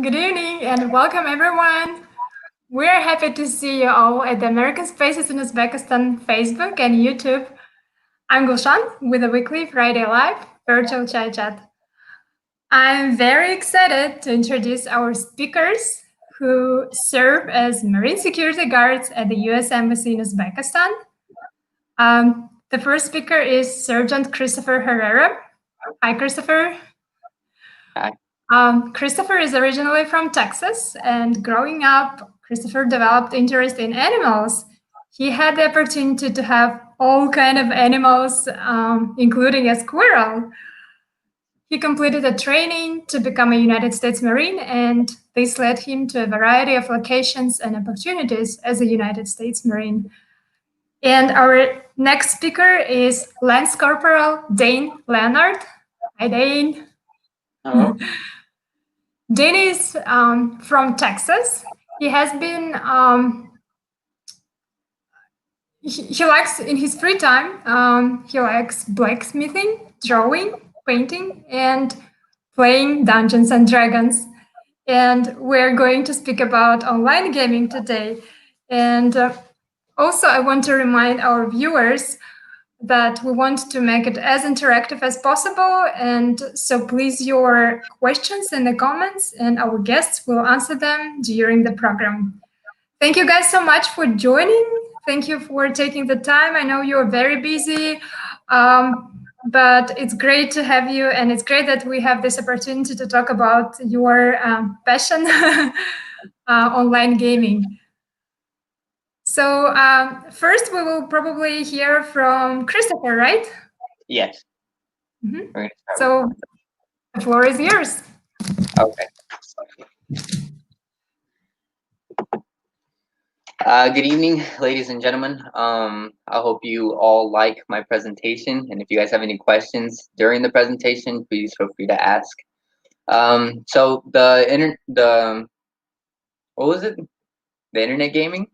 Good evening and welcome everyone. We're happy to see you all at the American Spaces in Uzbekistan Facebook and YouTube. I'm Gulshan with a weekly Friday Live virtual chai chat. I'm very excited to introduce our speakers who serve as Marine security guards at the US Embassy in Uzbekistan. The first speaker is Sgt Christopher Herrera. Hi, Christopher. Hi. Christopher is originally from Texas, and growing up, Christopher developed interest in animals. He had the opportunity to have all kind of animals, including a squirrel. He completed a training to become a United States Marine, and this led him to a variety of locations and opportunities as a United States Marine. And our next speaker is Lance Corporal Dane Leonard. Hi, Dane. Hello. Dane is from Texas. He has been, he likes in his free time, he likes blacksmithing, drawing, painting, and playing Dungeons and Dragons. And we're going to speak about online gaming today. And also, I want to remind our viewers that we want to make it as interactive as possible. And so please your questions in the comments and our guests will answer them during the program. Thank you guys so much for joining. Thank you for taking the time. I know you're very busy, but it's great to have you. And it's great that we have this opportunity to talk about your passion, online gaming. So first, we will probably hear from Christopher, right? Yes. Mhm. We're gonna start So the floor is yours. Okay. Good evening, ladies and gentlemen. I hope you all like my presentation, and if you guys have any questions during the presentation, please feel free to ask. So the what was it? The internet gaming.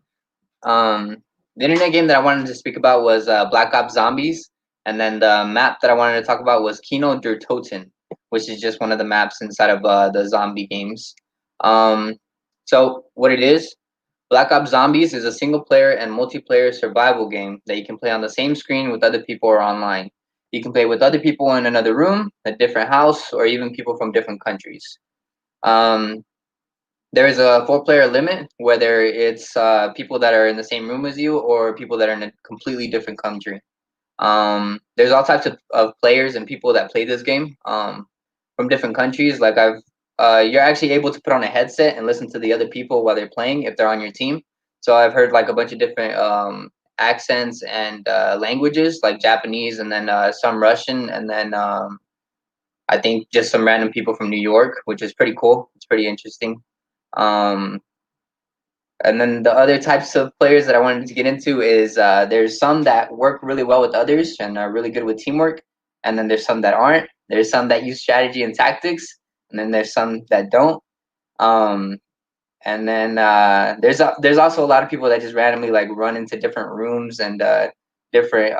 The internet game that I wanted to speak about was Black Ops Zombies, and then the map that I wanted to talk about was Kino der Toten, which is just one of the maps inside of the zombie games. So what it is, Black Ops Zombies is a single-player and multiplayer survival game that you can play on the same screen with other people or online. You can play with other people in another room, a different house, or even people from different countries. There is a 4-player limit, whether it's people that are in the same room as you or people that are in a completely different country. There's all types of players and people that play this game from different countries. Like you're actually able to put on a headset and listen to the other people while they're playing if they're on your team. So I've heard like a bunch of different accents and languages, like Japanese, and then some Russian, and then I think just some random people from New York, which is pretty cool. It's pretty interesting. Um, and then the other types of players that I wanted to get into is there's some that work really well with others and are really good with teamwork, and then there's some that aren't. There's some that use strategy and tactics, and then there's some that don't. Um, and then there's also a lot of people that just randomly like run into different rooms and different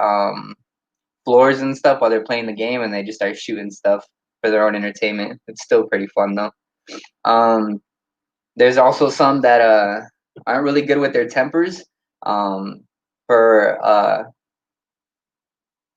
floors and stuff while they're playing the game, and they just start shooting stuff for their own entertainment. It's still pretty fun though. There's also some that aren't really good with their tempers. For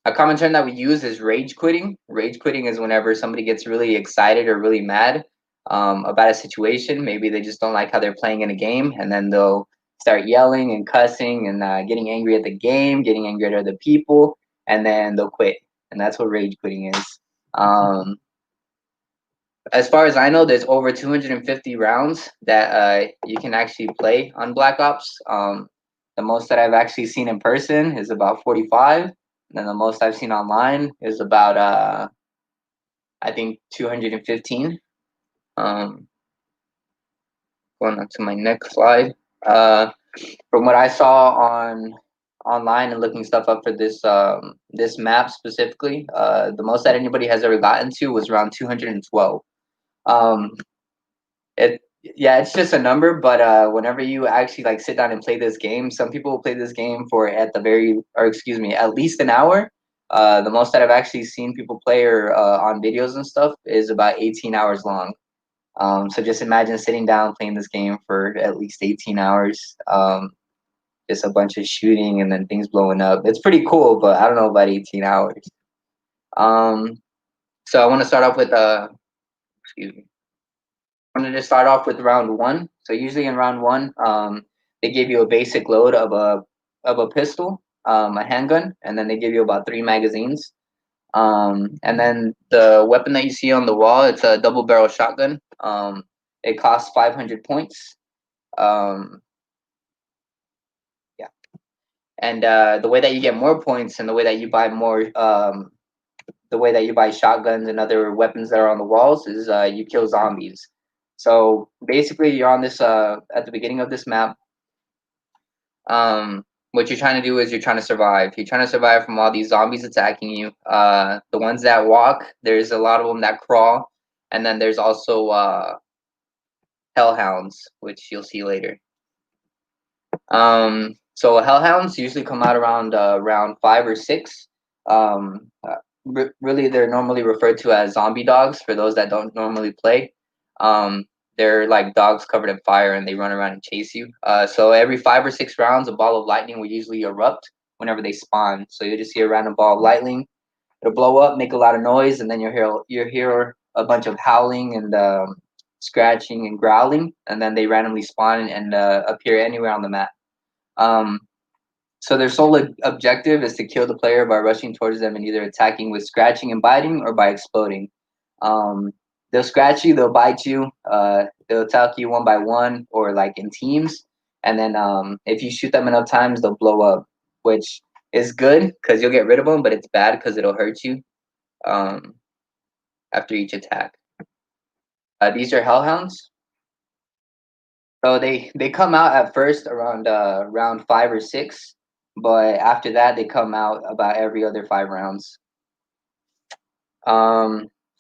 a common term that we use is rage quitting. Rage quitting is whenever somebody gets really excited or really mad about a situation. Maybe they just don't like how they're playing in a game, and then they'll start yelling and cussing and getting angry at the game, getting angry at other people, and then they'll quit. And that's what rage quitting is. As far as I know, there's over 250 rounds that you can actually play on Black Ops. The most that I've actually seen in person is about 45, and then the most I've seen online is about I think 215. Going on to my next slide. From what I saw online and looking stuff up for this map specifically, the most that anybody has ever gotten to was around 212. It's just a number, but whenever you actually like sit down and play this game, some people will play this game for at least an hour. The most that I've actually seen people play or on videos and stuff is about 18 hours long. So just imagine sitting down playing this game for at least 18 hours. Just a bunch of shooting and then things blowing up. It's pretty cool, but I don't know about 18 hours. So I want to start off with excuse me. I'm going to just start off with round one. So usually in round one, they give you a basic load of a pistol, a handgun, and then they give you about 3 magazines. And then the weapon that you see on the wall, it's a double barrel shotgun. It costs 500 points. Yeah. And the way that you get more points and the way that you buy more, the way that you buy shotguns and other weapons that are on the walls is you kill zombies. So basically, you're on this at the beginning of this map. What you're trying to do is you're trying to survive. You're trying to survive from all these zombies attacking you. The ones that walk, there's a lot of them that crawl, and then there's also hellhounds, which you'll see later. So hellhounds usually come out around round 5 or 6. Really, they're normally referred to as zombie dogs for those that don't normally play. They're like dogs covered in fire and they run around and chase you. So every 5 or 6 rounds, a ball of lightning will usually erupt whenever they spawn. So you'll just see a random ball of lightning. It'll blow up, make a lot of noise, and then you'll hear a bunch of howling and scratching and growling, and then they randomly spawn and appear anywhere on the map. So their sole objective is to kill the player by rushing towards them and either attacking with scratching and biting or by exploding. They'll scratch you, they'll bite you, they'll attack you one by one or like in teams. And then if you shoot them enough times, they'll blow up, which is good because you'll get rid of them, but it's bad because it'll hurt you after each attack. These are hellhounds. So they come out at first around round 5 or 6, but after that they come out about every other 5 rounds.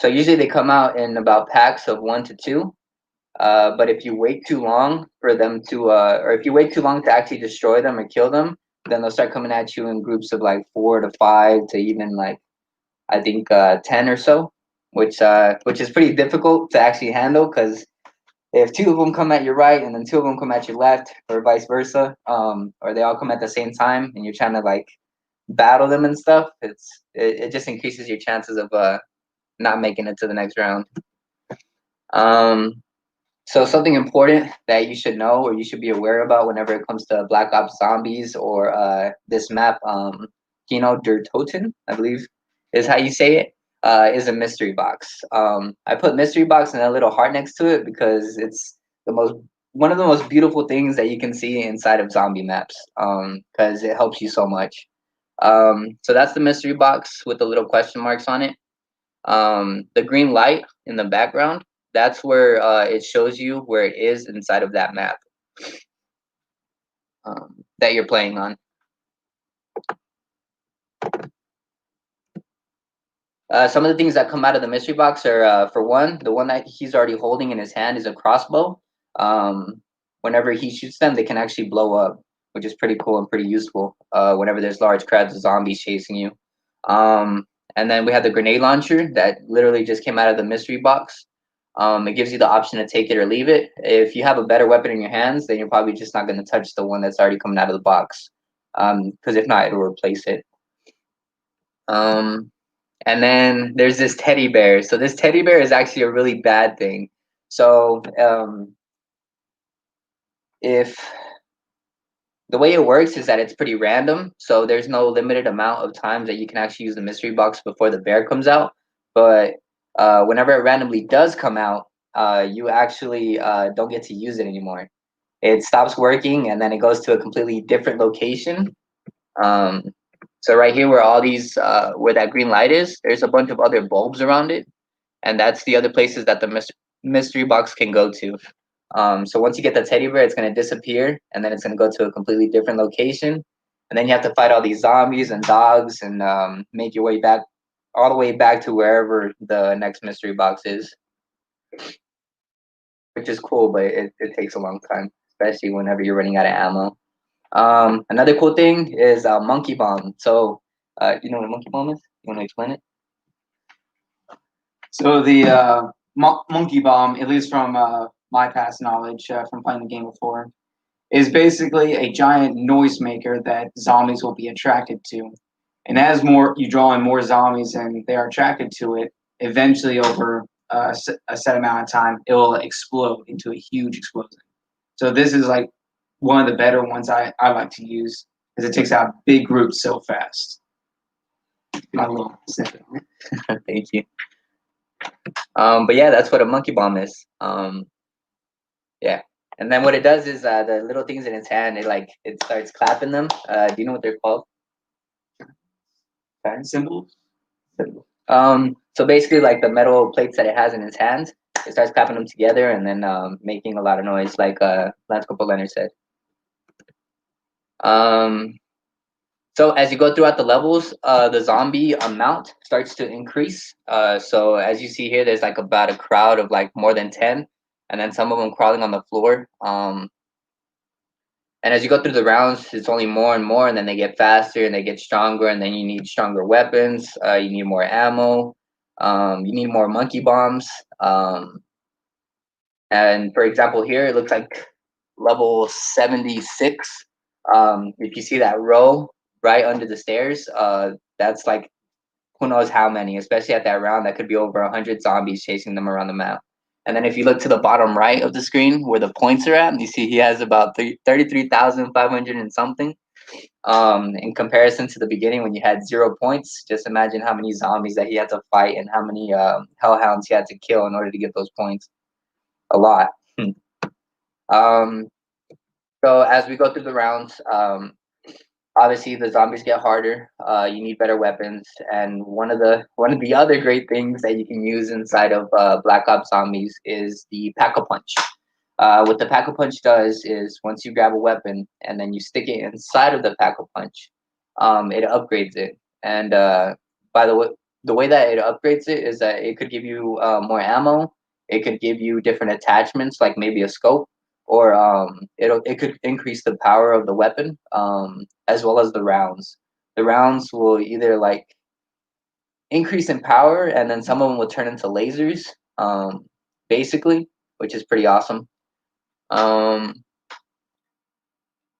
So usually they come out in about packs of 1 to 2. But if you wait too long for them to, or if you wait too long to actually destroy them or kill them, then they'll start coming at you in groups of like 4 to 5 to even like I think 10 or so, which is pretty difficult to actually handle because if 2 of them come at your right and then 2 of them come at your left, or vice versa, or they all come at the same time, and you're trying to like battle them and stuff, it just increases your chances of not making it to the next round. So something important that you should know or you should be aware about whenever it comes to Black Ops Zombies or this map, Kino der Toten, I believe is how you say it, is a mystery box. I put mystery box and a little heart next to it because it's one of the most beautiful things that you can see inside of zombie maps because it helps you so much. So that's the mystery box with the little question marks on it. The green light in the background, that's where it shows you where it is inside of that map that you're playing on. Some of the things that come out of the mystery box are, for one, the one that he's already holding in his hand is a crossbow. Whenever he shoots them, they can actually blow up, which is pretty cool and pretty useful whenever there's large crowds of zombies chasing you. And then we have the grenade launcher that literally just came out of the mystery box. It gives you the option to take it or leave it. If you have a better weapon in your hands, then you're probably just not going to touch the one that's already coming out of the box. Because if not, it'll replace it. And then there's this teddy bear. So this teddy bear is actually a really bad thing. So if the way it works is that it's pretty random. So there's no limited amount of times that you can actually use the mystery box before the bear comes out. But whenever it randomly does come out, you actually don't get to use it anymore. It stops working and then it goes to a completely different location. So right here where all these, where that green light is, there's a bunch of other bulbs around it. And that's the other places that the mystery box can go to. So once you get the teddy bear, it's going to disappear and then it's going to go to a completely different location. And then you have to fight all these zombies and dogs and make your way back, all the way back to wherever the next mystery box is. Which is cool, but it takes a long time, especially whenever you're running out of ammo. Another cool thing is monkey bomb. So, you know what a monkey bomb is? You want to explain it? So the monkey bomb, at least from my past knowledge from playing the game before, is basically a giant noisemaker that zombies will be attracted to. And as more you draw in more zombies and they are attracted to it, eventually over a set amount of time, it will explode into a huge explosion. So this is like one of the better ones I like to use because it takes out big groups so fast. My little snippet. Thank you. But yeah, that's what a monkey bomb is. Yeah. And then what it does is the little things in its hand, it starts clapping them. Do you know what they're called? Symbols. So basically, like the metal plates that it has in its hands, it starts clapping them together and then making a lot of noise, like Lance Corporal Leonard said. So as you go throughout the levels, the zombie amount starts to increase. So as you see here, there's like about a crowd of like more than 10, and then some of them crawling on the floor. And as you go through the rounds, it's only more and more, and then they get faster and they get stronger, and then you need stronger weapons. You need more ammo. You need more monkey bombs. And for example, here it looks like level 76. If you see that row right under the stairs, that's like who knows how many, especially at that round, that could be over 100 zombies chasing them around the map. And then if you look to the bottom right of the screen where the points are at, you see he has about 33,500 and something. In comparison to the beginning when you had 0 points, just imagine how many zombies that he had to fight and how many hellhounds he had to kill in order to get those points. A lot. So as we go through the rounds, obviously the zombies get harder. You need better weapons, and one of the other great things that you can use inside of Black Ops Zombies is the Pack-a-Punch. What the Pack-a-Punch does is once you grab a weapon and then you stick it inside of the Pack-a-Punch, it upgrades it. And by the way that it upgrades it is that it could give you more ammo. It could give you different attachments, like maybe a scope, or it could increase the power of the weapon, as well as the rounds. The rounds will either like increase in power, and then some of them will turn into lasers, basically, which is pretty awesome. And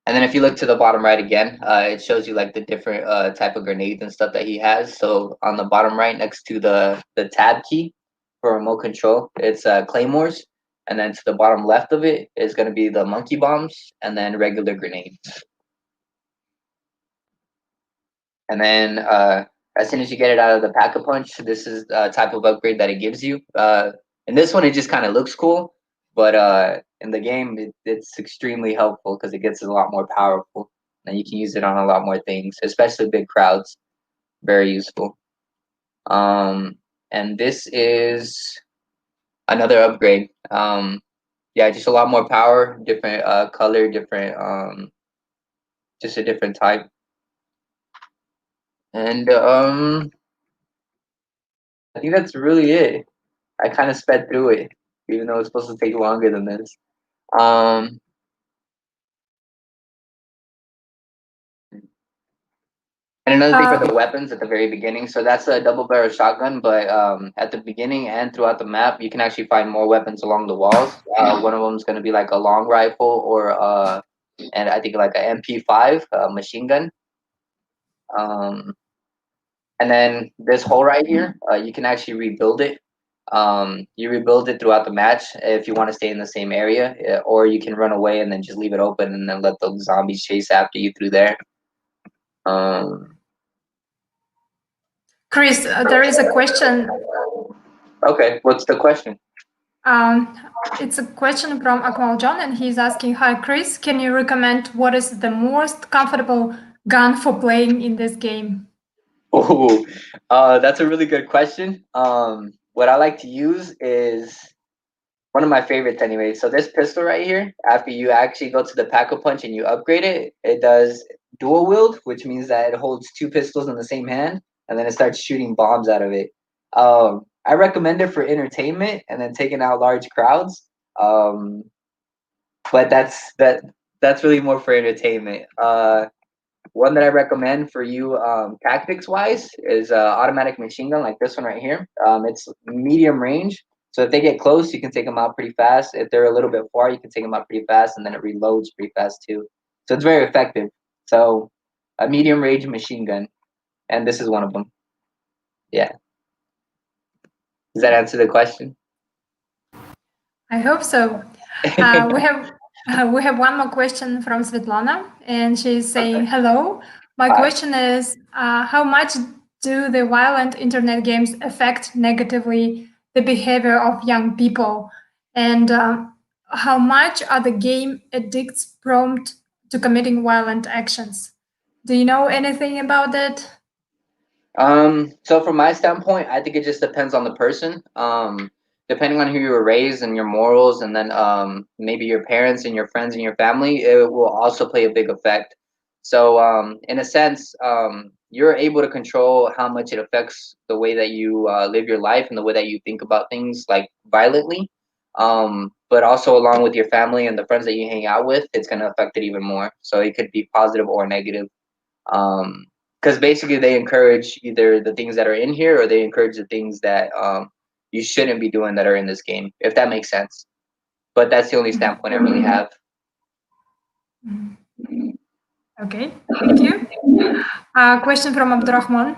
then if you look to the bottom right again, it shows you like the different type of grenades and stuff that he has. So on the bottom right, next to the tab key for remote control, it's claymores. And then to the bottom left of it is going to be the monkey bombs and then regular grenades. And then as soon as you get it out of the Pack-a-Punch, this is the type of upgrade that it gives you. In this one, it just kind of looks cool. But in the game, it's extremely helpful because it gets a lot more powerful. And you can use it on a lot more things, especially big crowds. Very useful. And this is another upgrade. Yeah, just a lot more power, different color, different, just a different type. And I think that's really it. I kind of sped through it, even though it's supposed to take longer than this. And another thing for the weapons at the very beginning, so that's a double barrel shotgun, but at the beginning and throughout the map, you can actually find more weapons along the walls. One of them is going to be like a long rifle or, and I think like a MP5 machine gun. And then this hole right here, you can actually rebuild it. You rebuild it throughout the match if you want to stay in the same area, or you can run away and then just leave it open and then let the zombies chase after you through there. Chris, there is a question. Okay, what's the question? It's a question from Akmal John, and he's asking, "Hi, Chris, can you recommend what is the most comfortable gun for playing in this game?" Oh, that's a really good question. What I like to use is one of my favorites anyway. So this pistol right here, after you actually go to the Pack-a-Punch and you upgrade it, it does dual wield, which means that it holds 2 pistols in the same hand, and then it starts shooting bombs out of it. I recommend it for entertainment and then taking out large crowds. But that's really more for entertainment. One that I recommend for you tactics wise is automatic machine gun like this one right here. It's medium range, So if they get close, you can take them out pretty fast. If they're a little bit far, you can take them out pretty fast, and then it reloads pretty fast too. So it's very effective. So a medium range machine gun, and this is one of them. Yeah. Does that answer the question? I hope so. We have one more question from Svetlana, and she's saying, "Hello. My Hi. question is, how much do the violent internet games affect negatively the behavior of young people, and how much are the game addicts prone to committing violent actions? Do you know anything about that?" So from my standpoint, I think it just depends on the person. Depending on who you were raised and your morals, and then maybe your parents and your friends and your family, it will also play a big effect. So in a sense, you're able to control how much it affects the way that you live your life and the way that you think about things like violently. But also along with your family and the friends that you hang out with, it's going to affect it even more. So it could be positive or negative. Because basically they encourage either the things that are in here, or they encourage the things that you shouldn't be doing that are in this game, if that makes sense. But that's the only standpoint I really have. Okay, thank you. Question from Abdurrahman.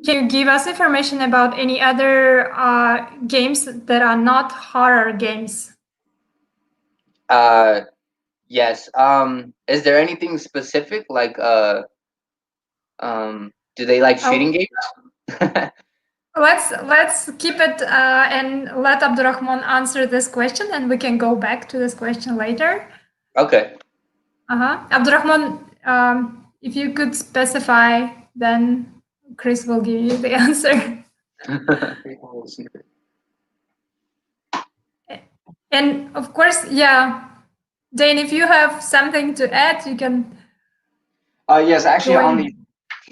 Can you give us information about any other games that are not horror games? Yes. Is there anything specific, like do they like shooting games? Let's keep it and let Abdurrahman answer this question, and we can go back to this question later. Okay. Abdurrahman, if you could specify, then Chris will give you the answer. And of course, yeah, Dane, if you have something to add, you can. Yes, actually, join.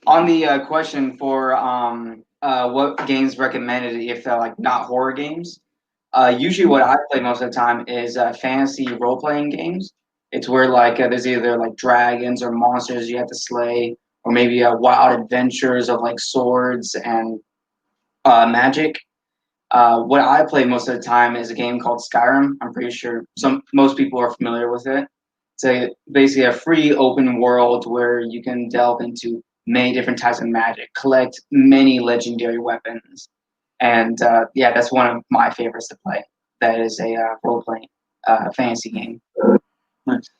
on the question for what games recommended if they're like not horror games. Usually, what I play most of the time is fantasy role playing games. It's where like there's either like dragons or monsters you have to slay, or maybe wild adventures of like swords and magic. What I play most of the time is a game called Skyrim. I'm pretty sure most people are familiar with it. It's basically a free open world where you can delve into many different types of magic, collect many legendary weapons, and yeah, that's one of my favorites to play. That is a role playing fantasy game. Nice.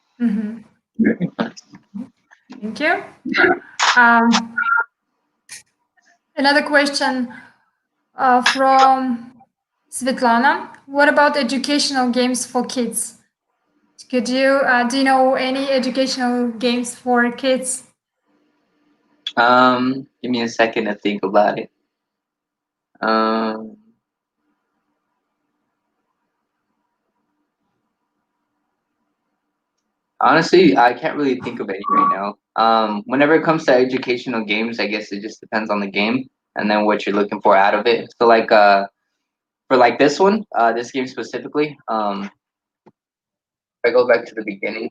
Thank you. Another question from Svetlana. What about educational games for kids? Could you do you know any educational games for kids? Give me a second to think about it. Honestly, I can't really think of any right now. Whenever it comes to educational games, I guess it just depends on the game and then what you're looking for out of it. So like for like this one, this game specifically, I go back to the beginning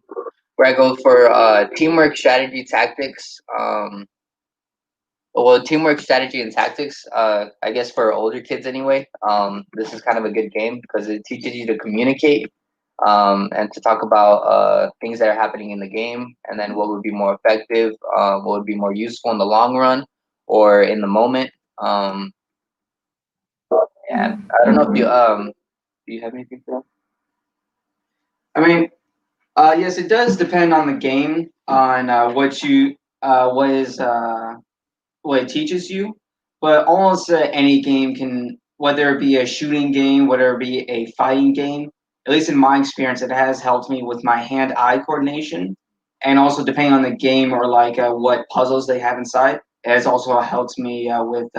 where I go for teamwork, strategy, tactics. Well, teamwork, strategy, and tactics. I guess for older kids anyway. This is kind of a good game because it teaches you to communicate and to talk about things that are happening in the game, and then what would be more effective, what would be more useful in the long run or in the moment. Yeah, I don't know if you do you have anything for that? I mean, yes, it does depend on the game, on what it teaches you. But almost any game can, whether it be a shooting game, whether it be a fighting game. At least in my experience, it has helped me with my hand-eye coordination, and also depending on the game or like what puzzles they have inside, it has also helped me with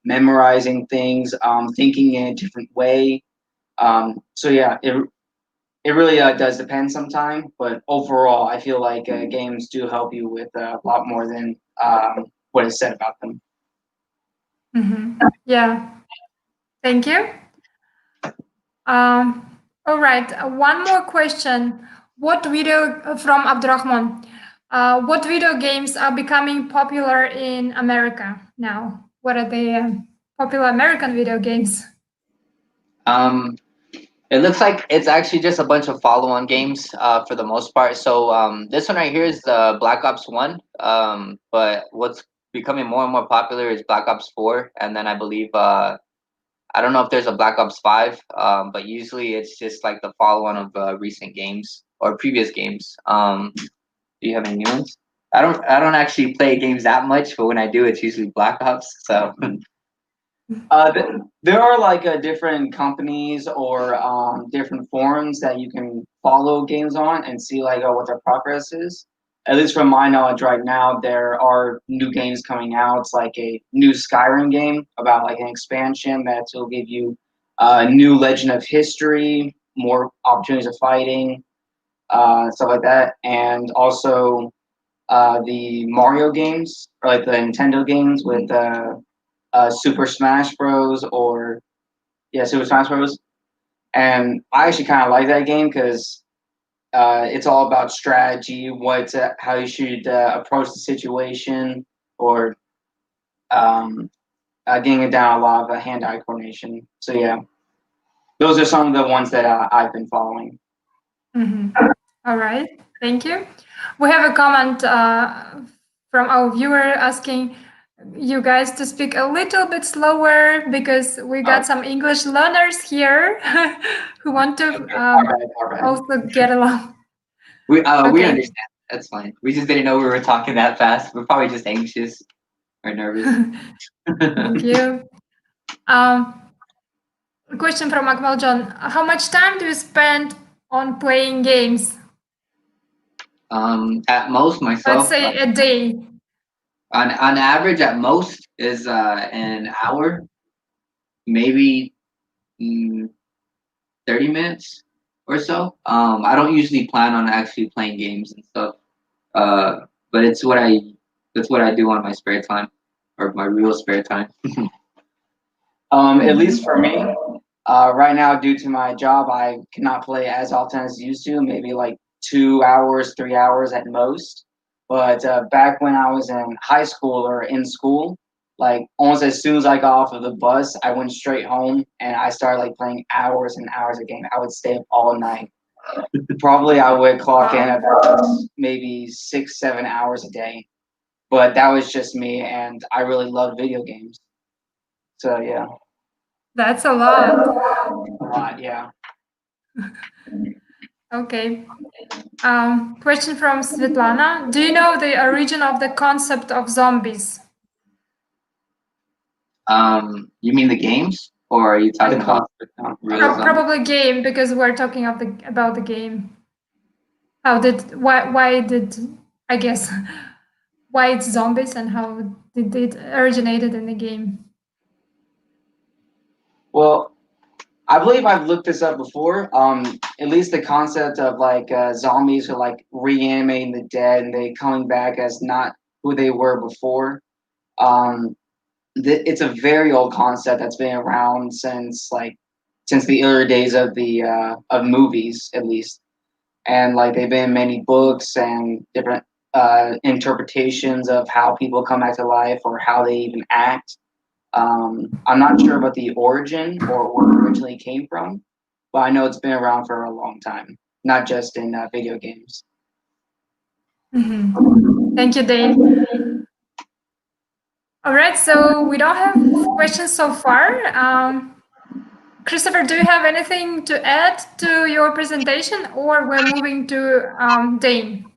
memorizing things, thinking in a different way. So yeah, it really does depend sometime, but overall, I feel like games do help you with a lot more than what is said about them. Yeah, thank you. All right, one more question. What video from Abdurrahman? What video games are becoming popular in America now? What are the popular American video games? It looks like it's actually just a bunch of follow-on games for the most part. So this one right here is Black Ops 1. But what's becoming more and more popular is Black Ops 4. And then I believe, I don't know if there's a Black Ops 5, but usually it's just like the follow-on of recent games or previous games. Do you have any new ones? I don't actually play games that much, but when I do, it's usually Black Ops. So There are like different companies or different forums that you can follow games on and see like what their progress is. At least from my knowledge, right now there are new games coming out. It's like a new Skyrim game about like an expansion that will give you a new Legend of History, more opportunities of fighting, stuff like that, and also the Mario games or like the Nintendo games with Super Smash Bros. Or yeah, Super Smash Bros. And I actually kind of like that game because it's all about strategy, how you should approach the situation, or getting it down a lot of hand-eye coordination. So yeah, those are some of the ones that I've been following. All right, thank you. We have a comment from our viewer asking you guys to speak a little bit slower because we got some English learners here who want to also get along. we understand. That's fine. We just didn't know we were talking that fast. We're probably just anxious or nervous. Thank you. Question from Akmal John. How much time do you spend on playing games? At most, myself. Let's say a day. On average, at most is an hour, maybe 30 minutes or so. I don't usually plan on actually playing games and stuff. But it's what I do on my spare time, or my real spare time. At least for me, right now, due to my job, I cannot play as often as I used to. Maybe like 2 hours, 3 hours at most. But back when I was in high school or in school, like almost as soon as I got off of the bus, I went straight home and I started like playing hours and hours a game. I would stay up all night. Probably I would clock in about maybe 6, 7 hours a day. But that was just me, and I really love video games. So yeah. That's a lot. A lot, yeah. Okay. Question from Svetlana. Do you know the origin of the concept of zombies? You mean the games, or are you talking about real zombies? Probably game, because we're talking about the game. Why did I guess why it's zombies and how did it originated in the game? Well, I believe I've looked this up before. At least the concept of like zombies are like reanimating the dead and they coming back as not who they were before. It's a very old concept that's been around since the early days of the of movies, at least. And like they've been in many books and different interpretations of how people come back to life or how they even act. I'm not sure about the origin or where it originally came from, but I know it's been around for a long time, not just in video games. Thank you, Dane. All right, so we don't have questions so far. Christopher, do you have anything to add to your presentation, or we're moving to Dane?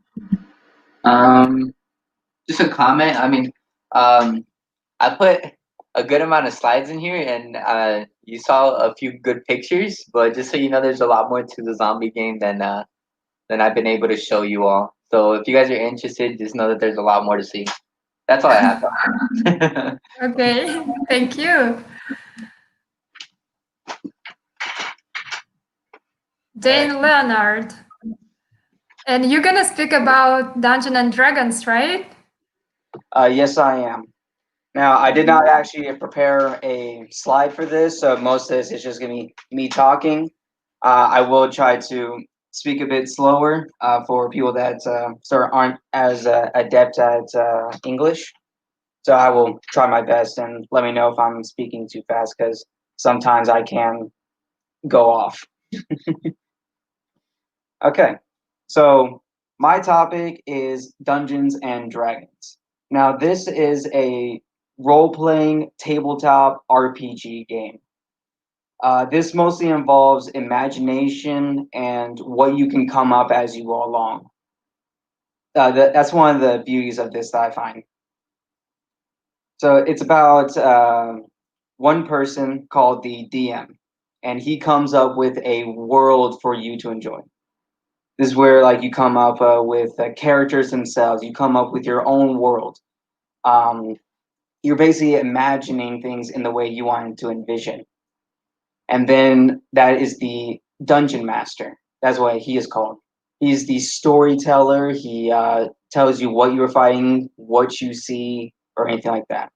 Just a comment. I mean, I put a good amount of slides in here, and you saw a few good pictures. But just so you know, there's a lot more to the zombie game than I've been able to show you all. So if you guys are interested, just know that there's a lot more to see. That's all I have. Okay, thank you. Dane Leonard. And you're gonna speak about Dungeons and Dragons, right? Yes, I am. Now, I did not actually prepare a slide for this, so most of this is just going to be me talking. I will try to speak a bit slower for people that aren't as adept at English. So I will try my best, and let me know if I'm speaking too fast, because sometimes I can go off. Okay, so my topic is Dungeons and Dragons. Now, this is a role-playing tabletop RPG game. This mostly involves imagination and what you can come up as you go along. That's one of the beauties of this that I find. So it's about one person called the DM, and he comes up with a world for you to enjoy. This is where like you come up with characters themselves. You come up with your own world. Um, you're basically imagining things in the way you want to envision. And then that is the dungeon master. That's what he is called. He's the storyteller. He tells you what you're fighting, what you see, or anything like that.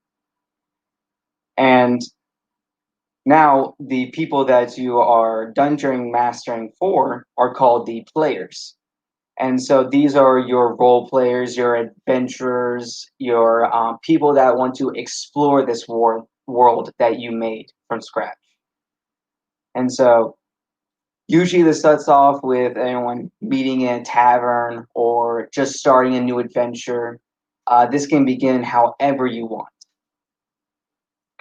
And now the people that you are dungeon mastering for are called the players. And so these are your role players, your adventurers, your people that want to explore this world that you made from scratch. And so usually this starts off with anyone meeting in a tavern or just starting a new adventure. This can begin however you want.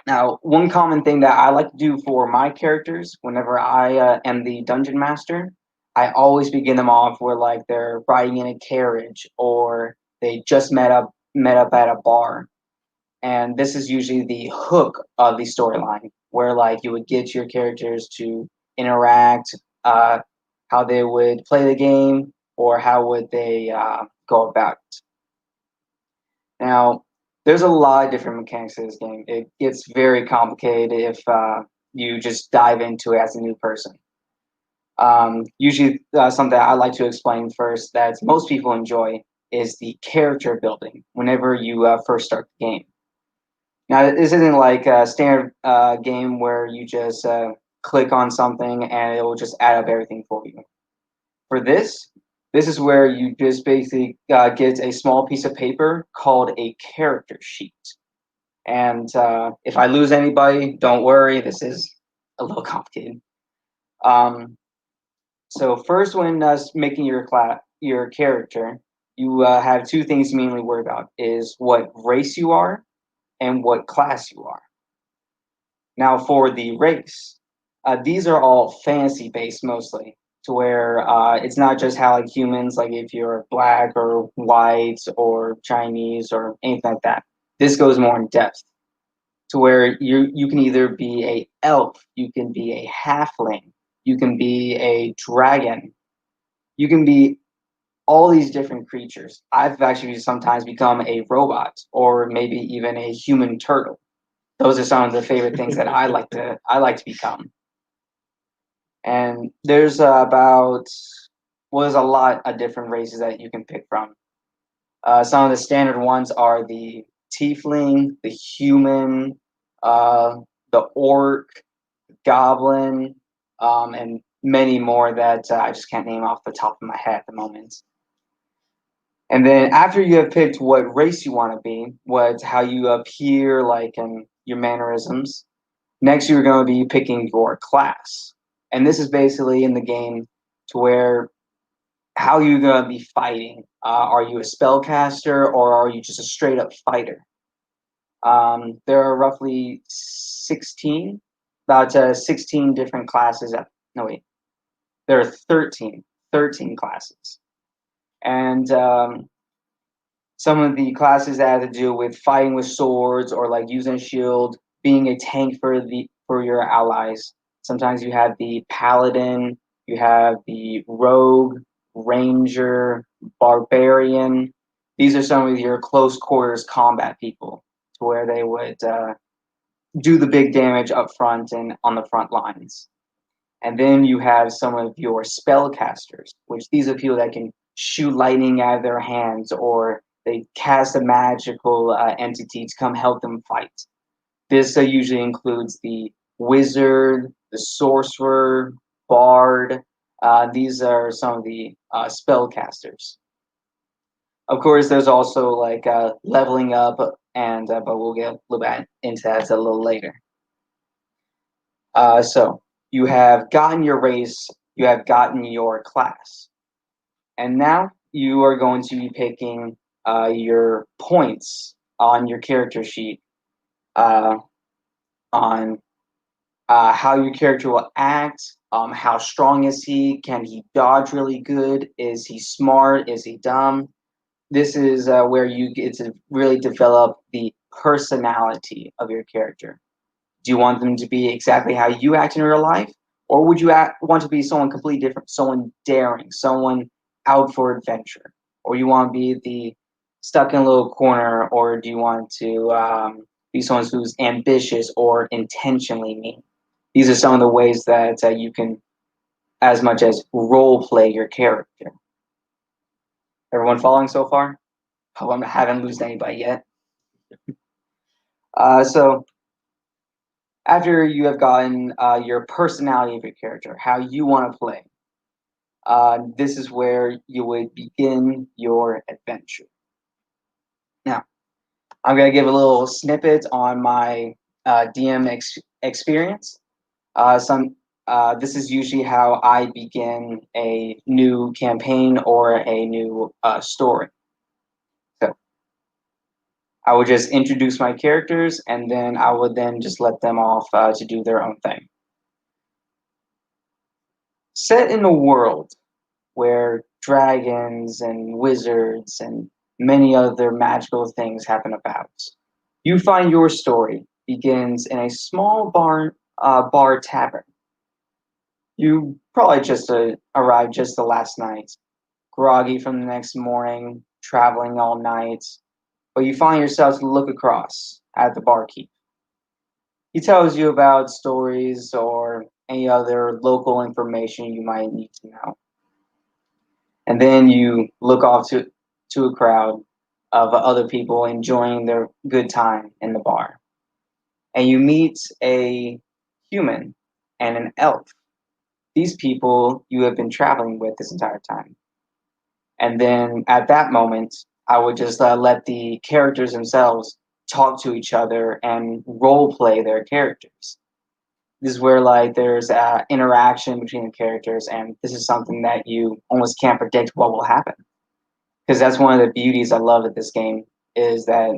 Now, one common thing that I like to do for my characters whenever I am the dungeon master, I always begin them off where like they're riding in a carriage or they just met up at a bar. And this is usually the hook of the storyline, where like you would get your characters to interact, how they would play the game, or how would they go about it. Now, there's a lot of different mechanics to this game. It gets very complicated if you just dive into it as a new person. Usually, something I like to explain first that most people enjoy is the character building whenever you first start the game. Now, this isn't like a standard game where you just click on something and it will just add up everything for you. For this is where you just basically get a small piece of paper called a character sheet. And if I lose anybody, don't worry, this is a little complicated. So first, when making your character, you have two things to mainly worry about: is what race you are and what class you are. Now, for the race, these are all fantasy based mostly, to where it's not just how like humans, like if you're black or white or Chinese or anything like that. This goes more in depth, to where you can either be a elf, you can be a halfling, you can be a dragon, you can be all these different creatures. I've actually sometimes become a robot or maybe even a human turtle. Those are some of the favorite things that I like to become. And there's there's a lot of different races that you can pick from. Some of the standard ones are the tiefling, the human, the orc, goblin, and many more that I just can't name off the top of my head at the moment. And then after you have picked what race you want to be, how you appear, like in your mannerisms, next you're going to be picking your class. And this is basically in the game to where how you're going to be fighting. Are you a spellcaster or are you just a straight up fighter? There are roughly 16, about 16 different classes. No, wait. There are 13 classes. And some of the classes that have to do with fighting with swords or like using a shield, being a tank for your allies. Sometimes you have the paladin, you have the rogue, ranger, barbarian. These are some of your close quarters combat people, to where they would do the big damage up front and on the front lines. And then you have some of your spellcasters, which these are people that can shoot lightning out of their hands, or they cast a magical entity to come help them fight. This usually includes the wizard, the sorcerer, bard. These are some of the spellcasters. Of course, there's also like leveling up, and but we'll get a little bit into that a little later. So you have gotten your race you have gotten your class. And now you are going to be picking your points on your character sheet uh, on how your character will act. How strong is he? Can he dodge really good? Is he smart? Is he dumb? This is where you get to really develop the personality of your character. Do you want them to be exactly how you act in real life? Or would you want to be someone completely different, someone daring, someone out for adventure? Or you want to be the stuck in a little corner, or do you want to be someone who's ambitious or intentionally mean? These are some of the ways that you can, as much as role play your character. Everyone following so far? Hope I haven't lost anybody yet. So after you have gotten your personality of your character, how you want to play, this is where you would begin your adventure. Now, I'm going to give a little snippet on my DM experience. This is usually how I begin a new campaign or a new story. So I would just introduce my characters, and then I would then just let them off to do their own thing. Set in a world where dragons and wizards and many other magical things happen about, you find your story begins in a small bar tavern. You probably just arrived just the last night, groggy from the next morning, traveling all night, but you find yourself to look across at the barkeep. He tells you about stories or any other local information you might need to know. And then you look off to a crowd of other people enjoying their good time in the bar. And you meet a human and an elf. These people you have been traveling with this entire time. And then at that moment, I would just let the characters themselves talk to each other and role play their characters. This is where like there's interaction between the characters, and this is something that you almost can't predict what will happen. Because that's one of the beauties I love at this game is that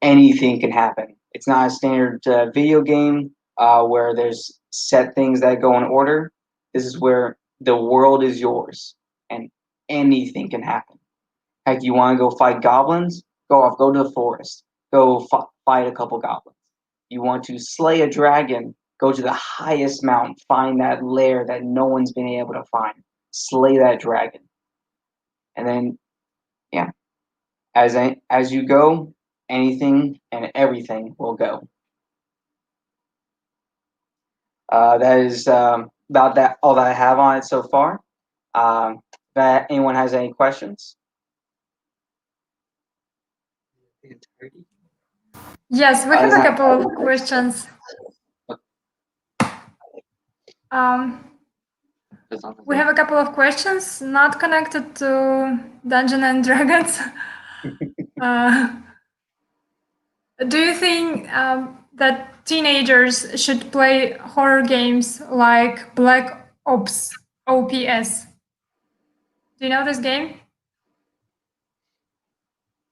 anything can happen. It's not a standard video game where there's set things that go in order. This is where the world is yours, and anything can happen. Heck, you want to go fight goblins? Go off, go to the forest, go fight a couple goblins. You want to slay a dragon? Go to the highest mountain, find that lair that no one's been able to find, slay that dragon, and then yeah, as you go, anything and everything will go. That is about that all that I have on it so far. That anyone has any questions? Yes, we have a couple of questions. We have a couple of questions not connected to Dungeons and Dragons. Do you think that teenagers should play horror games like Black Ops, OPS? Do you know this game?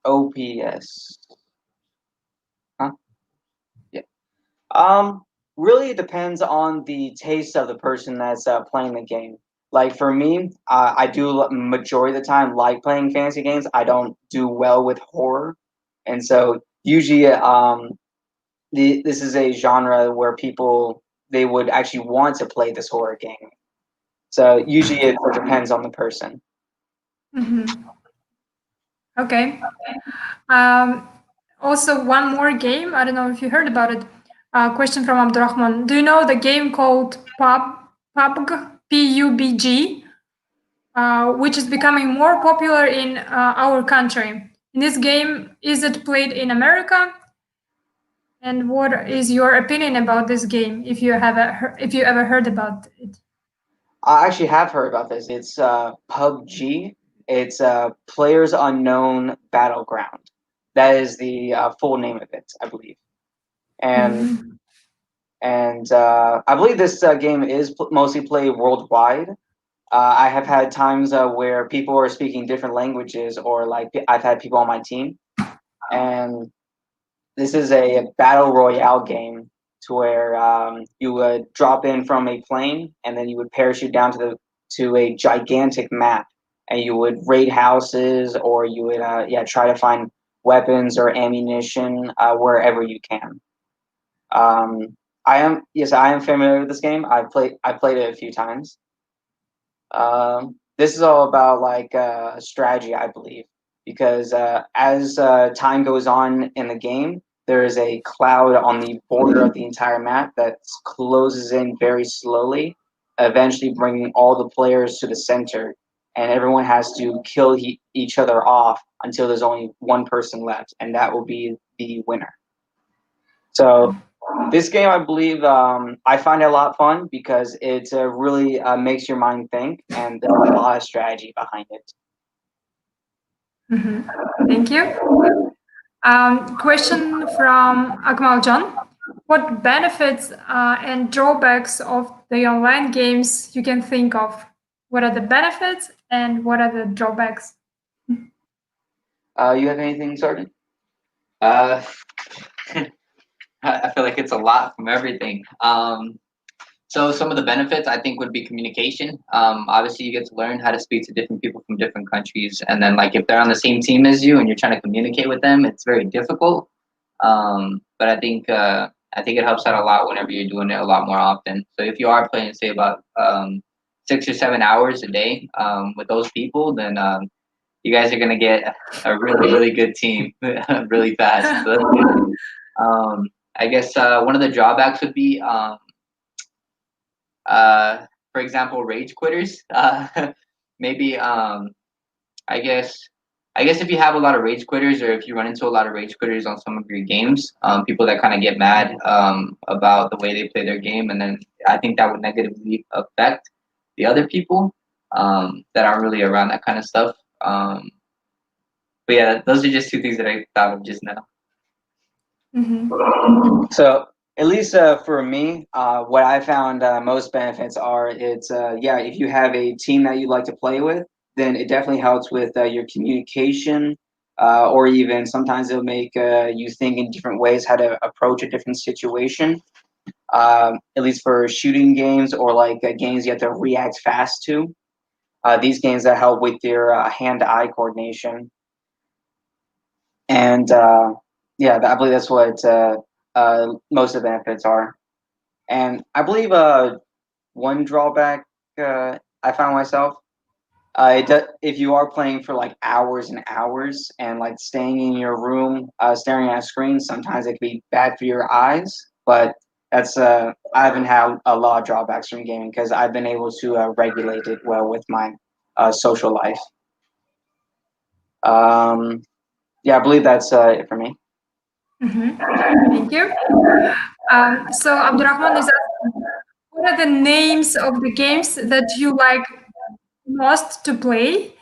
OPS. Huh? Yeah. Really it depends on the taste of the person that's playing the game. Like for me, I do majority of the time like playing fantasy games. I don't do well with horror, and so usually this is a genre where people they would actually want to play this horror game. So usually it depends on the person. Mm-hmm. Okay. Also, one more game. I don't know if you heard about it. Question from Abdurrahman. Do you know the game called PUBG, PUBG, which is becoming more popular in our country? In this game, is it played in America? And what is your opinion about this game? If you ever heard about it? I actually have heard about this. It's PUBG. It's Players Unknown Battleground. That is the full name of it, I believe. And And I believe this game is mostly played worldwide. I have had times where people are speaking different languages, or like I've had people on my team, and this is a battle royale game to where you would drop in from a plane, and then you would parachute down to a gigantic map, and you would raid houses, or you would try to find weapons or ammunition wherever you can. I am familiar with this game. I played it a few times. This is all about like strategy, I believe, because as time goes on in the game, there is a cloud on the border of the entire map that closes in very slowly, eventually bringing all the players to the center, and everyone has to kill each other off until there's only one person left, and that will be the winner. So this game, I believe, I find it a lot of fun because it really makes your mind think, and there's a lot of strategy behind it. Thank you. Question from Akmal John. What benefits and drawbacks of the online games you can think of? What are the benefits and what are the drawbacks? You have anything, Sergeant? I feel like it's a lot from everything. So some of the benefits I think would be communication. Obviously, you get to learn how to speak to different people from different countries, and then like if they're on the same team as you and you're trying to communicate with them, it's very difficult. But I think it helps out a lot whenever you're doing it a lot more often. So if you are playing, say about 6 or 7 hours a day with those people, then you guys are gonna get a really good team really fast. So that's good. I guess one of the drawbacks would be for example, rage quitters. Maybe I guess if you have a lot of rage quitters, or if you run into a lot of rage quitters on some of your games, people that kind of get mad about the way they play their game, and then I think that would negatively affect the other people that aren't really around that kind of stuff. But yeah, those are just two things that I thought of just now. So at least for me, what I found most benefits are if you have a team that you like to play with, then it definitely helps with your communication, or even sometimes it'll make you think in different ways how to approach a different situation. At least for shooting games, or like games you have to react fast to. These games that help with your hand-eye coordination. And I believe that's what most of the benefits are. And I believe one drawback I found myself, if you are playing for like hours and hours and like staying in your room staring at a screen, sometimes it can be bad for your eyes. But that's I haven't had a lot of drawbacks from gaming because I've been able to regulate it well with my social life. I believe that's it for me. Thank you. So Abdurrahman is asking, what are the names of the games that you like most to play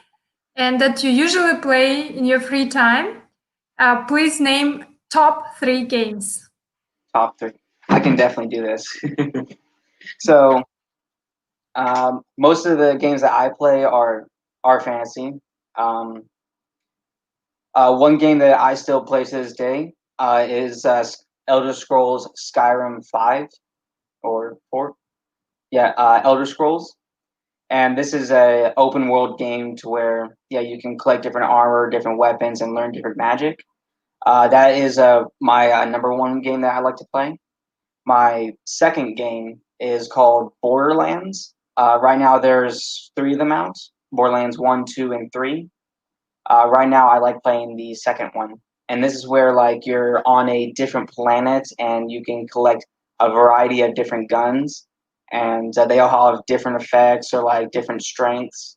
and that you usually play in your free time? Please name top 3 games. Top 3. I can definitely do this. So most of the games that I play are fantasy. One game that I still play to this day is Elder Scrolls Skyrim 5 or 4. Elder Scrolls. And this is a open world game to where you can collect different armor, different weapons, and learn different magic. That is my number 1 game that I like to play. My second game is called Borderlands. Right now there's 3 of them out: Borderlands 1, 2, and 3. Right now I like playing the second one, and this is where like you're on a different planet and you can collect a variety of different guns, and they all have different effects or like different strengths.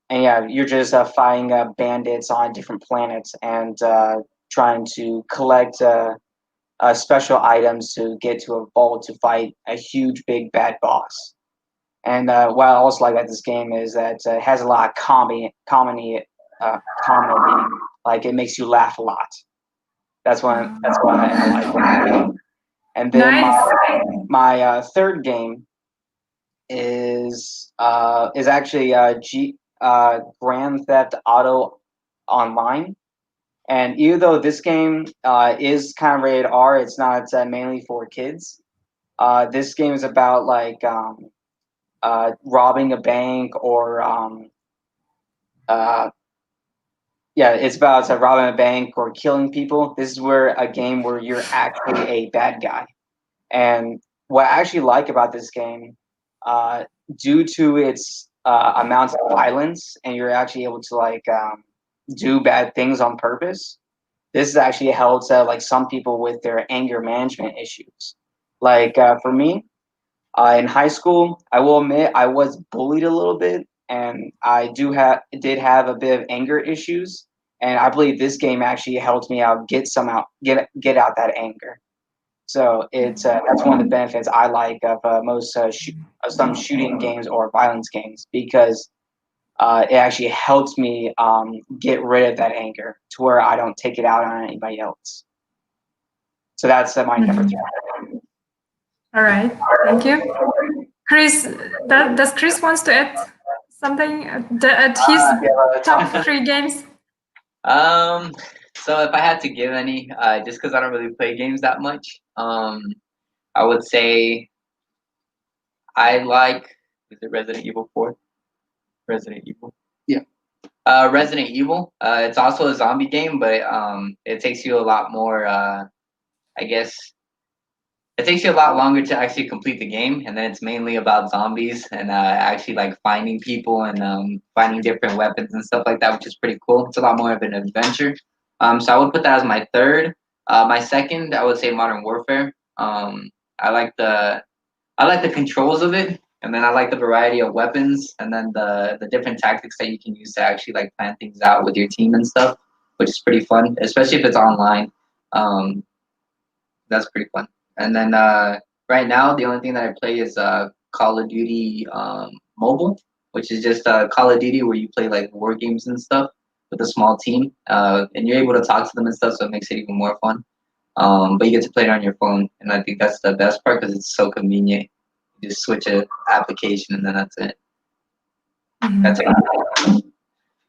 You're just fighting bandits on different planets and trying to collect special items to get to a vault to fight a huge big bad boss. And what I also like about this game is that it has a lot of comedy. Like it makes you laugh a lot. That's what I like. And then Nice. my third game is actually Grand Theft Auto Online. And even though this game is kind of rated R, it's not mainly for kids. This game is about like robbing a bank or yeah, it's about robbing a bank or killing people. This is where a game where you're actually a bad guy. And what I actually like about this game, due to its amounts of violence, and you're actually able to like do bad things on purpose. This actually helps like some people with their anger management issues. Like for me, in high school, I will admit I was bullied a little bit, and I did have a bit of anger issues. And I believe this game actually helped me out get out that anger. So it's that's one of the benefits I like of most of some shooting games or violence games, because it actually helps me get rid of that anger to where I don't take it out on anybody else. So that's my number three. All right. Thank you. Chris, does Chris wants to add something at his top 3 games? So if I had to give any, just because I don't really play games that much, I would say I like, is it Resident Evil 4? Resident Evil. Yeah. Resident Evil. It's also a zombie game, but it takes you a lot more. I guess it takes you a lot longer to actually complete the game, and then it's mainly about zombies and actually like finding people and finding different weapons and stuff like that, which is pretty cool. It's a lot more of an adventure. So I would put that as my third. My second, I would say Modern Warfare. I like the controls of it, and then I like the variety of weapons, and then the different tactics that you can use to actually like plan things out with your team and stuff, which is pretty fun, especially if it's online. That's pretty fun. And then right now, the only thing that I play is Call of Duty Mobile, which is just Call of Duty where you play like war games and stuff with a small team, and you're able to talk to them and stuff, so it makes it even more fun. But you get to play it on your phone, and I think that's the best part because it's so convenient. You just switch an application, and then that's it. That's it.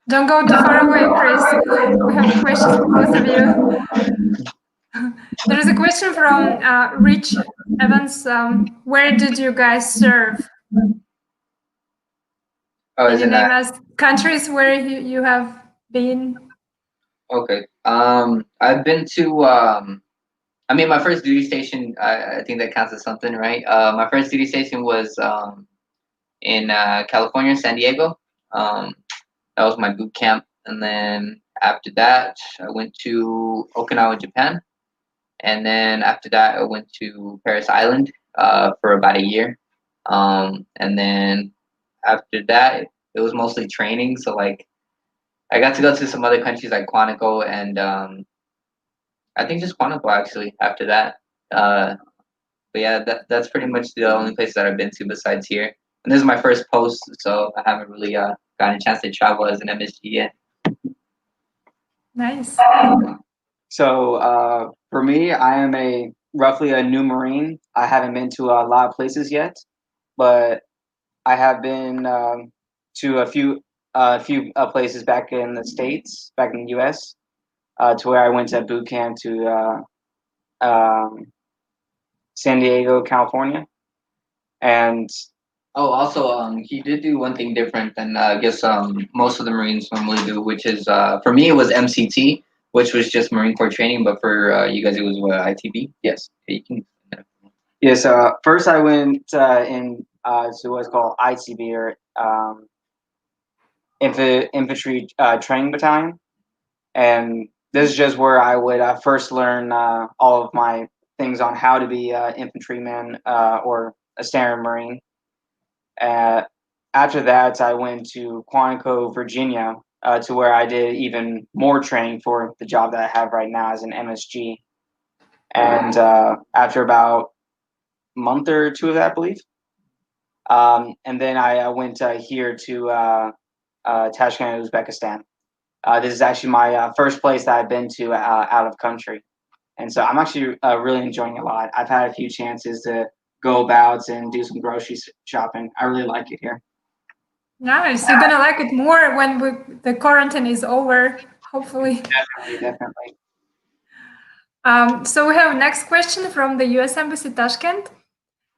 Don't go too far away, Chris. We have questions for both of you. There is a question from Rich Evans. Where did you guys serve? Oh, Can is you it name not? us countries where you have been? Okay. I've been to. I mean, my first duty station. I think that counts as something, right? My first duty station was in California, San Diego. That was my boot camp, and then after that, I went to Okinawa, Japan, and then after that, I went to Paris Island for about a year, and then after that, it was mostly training. So like, I got to go to some other countries like Quantico and I think just Quantico actually. After that, but yeah, that's pretty much the only place that I've been to besides here. And this is my first post, so I haven't really gotten a chance to travel as an MSG yet. Nice. So for me, I am roughly a new Marine. I haven't been to a lot of places yet, but I have been to a few places back in the States, back in the U.S., to where I went to boot camp to San Diego, California, and Oh, also, he did do one thing different than I guess most of the Marines normally do, which is for me it was MCT, which was just Marine Corps training, but for you guys it was what, ITB? yes, Yeah, you can. yes. First, I went in to what's called ITB, or infantry training battalion, and this is just where I would first learn all of my things on how to be an infantryman or a standard Marine. After that, I went to Quantico, Virginia, to where I did even more training for the job that I have right now as an MSG. And after about a month or two of that, I believe, and then I went here to Tashkent, Uzbekistan. This is actually my first place that I've been to out of country, And so I'm actually really enjoying it a lot. I've had a few chances to go about and do some grocery shopping. I really like it here. Nice. You're gonna like it more when the quarantine is over, hopefully. Definitely. So we have next question from the U.S. Embassy Tashkent.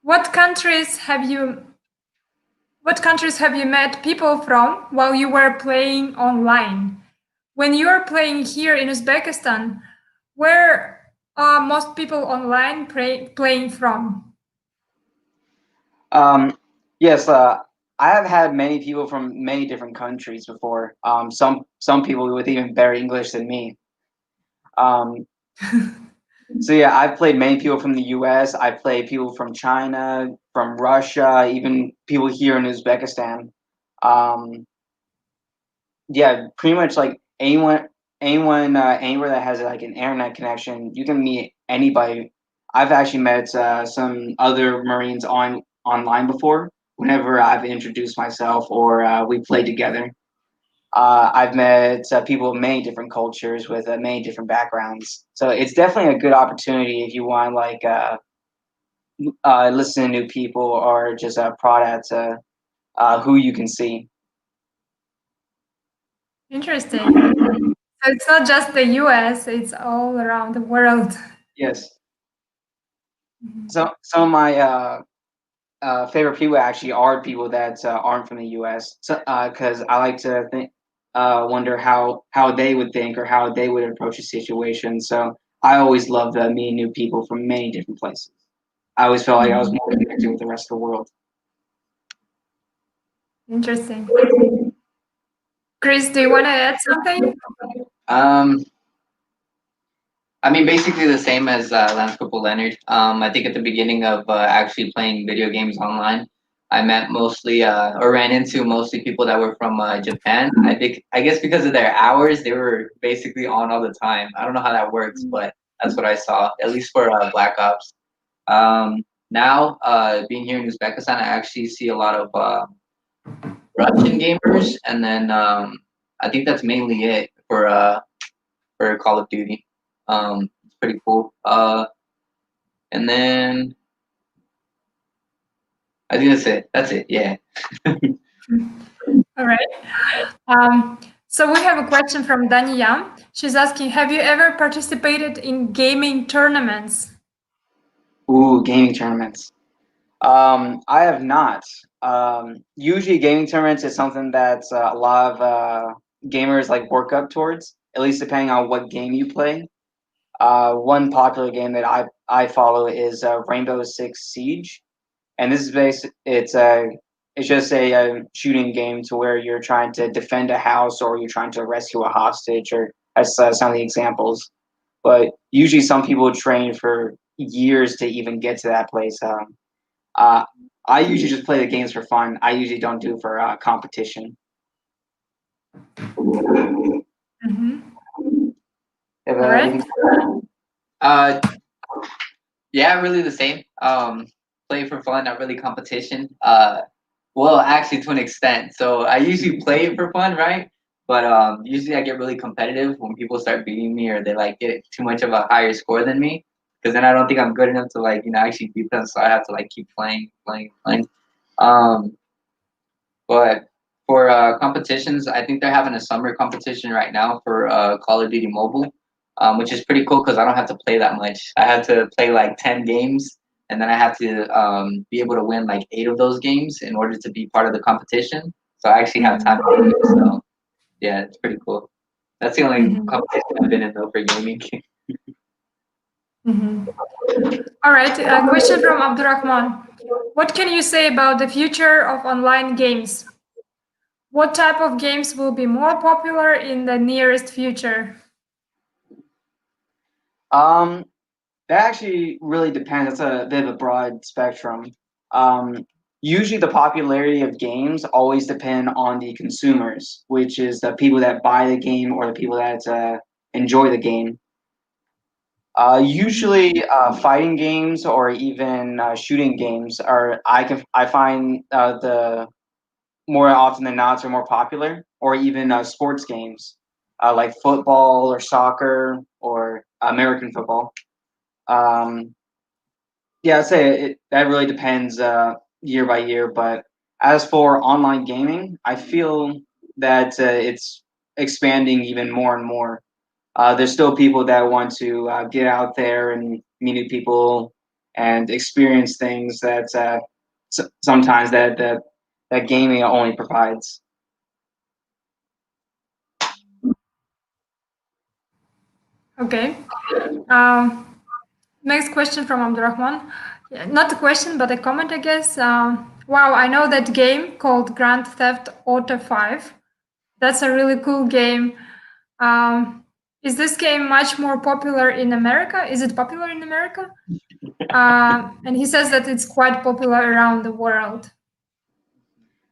What countries have you met people from while you were playing online? When you are playing here in Uzbekistan, where are most people online playing from? Yes, I have had many people from many different countries before. Some people with even better English than me. Um, so yeah, I've played many people from the U.S. I've played people from China, from Russia, even people here in Uzbekistan. Um, yeah, pretty much like anyone, anywhere that has like an internet connection, you can meet anybody. I've actually met some other Marines online before. Whenever I've introduced myself or we played together, I've met people of many different cultures with many different backgrounds. So it's definitely a good opportunity if you want like listen to new people or just prod at who you can see. Interesting. So it's not just the US, it's all around the world. Yes. So some of my favorite people actually are people that aren't from the U.S. So, because I like to wonder how they would think or how they would approach a situation. So I always loved meeting new people from many different places. I always felt like I was more connected with the rest of the world. Interesting. Chris, do you want to add something? I mean, basically the same as Landscape Leonard. I think at the beginning of actually playing video games online, I met mostly or ran into mostly people that were from Japan. I guess because of their hours, they were basically on all the time. I don't know how that works, but that's what I saw, at least for Black Ops. Now, being here in Uzbekistan, I actually see a lot of Russian gamers, and then I think that's mainly it for Call of Duty. It's pretty cool. And then I think that's it. That's it. Yeah. All right. So we have a question from Dani Yam. She's asking, have you ever participated in gaming tournaments? Ooh, gaming tournaments. I have not. Usually, gaming tournaments is something that a lot of gamers like work up towards. At least depending on what game you play. One popular game that I follow is Rainbow Six Siege, and this is it's just a shooting game to where you're trying to defend a house or you're trying to rescue a hostage, or as some of the examples. But usually, some people train for years to even get to that place. Uh, I usually just play the games for fun. I usually don't do it for competition. Mm-hmm. If, All right. Yeah, really the same. Play for fun, not really competition. Well, actually, to an extent. So I usually play for fun, right? But usually I get really competitive when people start beating me or they like get too much of a higher score than me. Because then I don't think I'm good enough to like actually beat them. So I have to like keep playing. Um, but for competitions, I think they're having a summer competition right now for Call of Duty Mobile, which is pretty cool because I don't have to play that much. I have to play like 10 games, and then I have to be able to win like 8 of those games in order to be part of the competition. So I actually have time to do it. So yeah, it's pretty cool. That's the only competition I've been in though for gaming. Mm-hmm. All right. A question from Abdurrahman. What can you say about the future of online games? What type of games will be more popular in the nearest future? Um, that actually really depends. That's a bit of a broad spectrum. Usually, the popularity of games always depend on the consumers, which is the people that buy the game or the people that enjoy the game. Usually, fighting games or even shooting games I find the more often than not are more popular, or even sports games like football or soccer or American football. Yeah, I'd say that really depends year by year. But as for online gaming, I feel that it's expanding even more and more. There's still people that want to get out there and meet new people and experience things that sometimes that gaming only provides. Okay. Next question from Abdurrahman. Not a question, but a comment, I guess. Wow, I know that game called Grand Theft Auto 5. That's a really cool game. Is this game much more popular in America? Is it popular in America? And he says that it's quite popular around the world.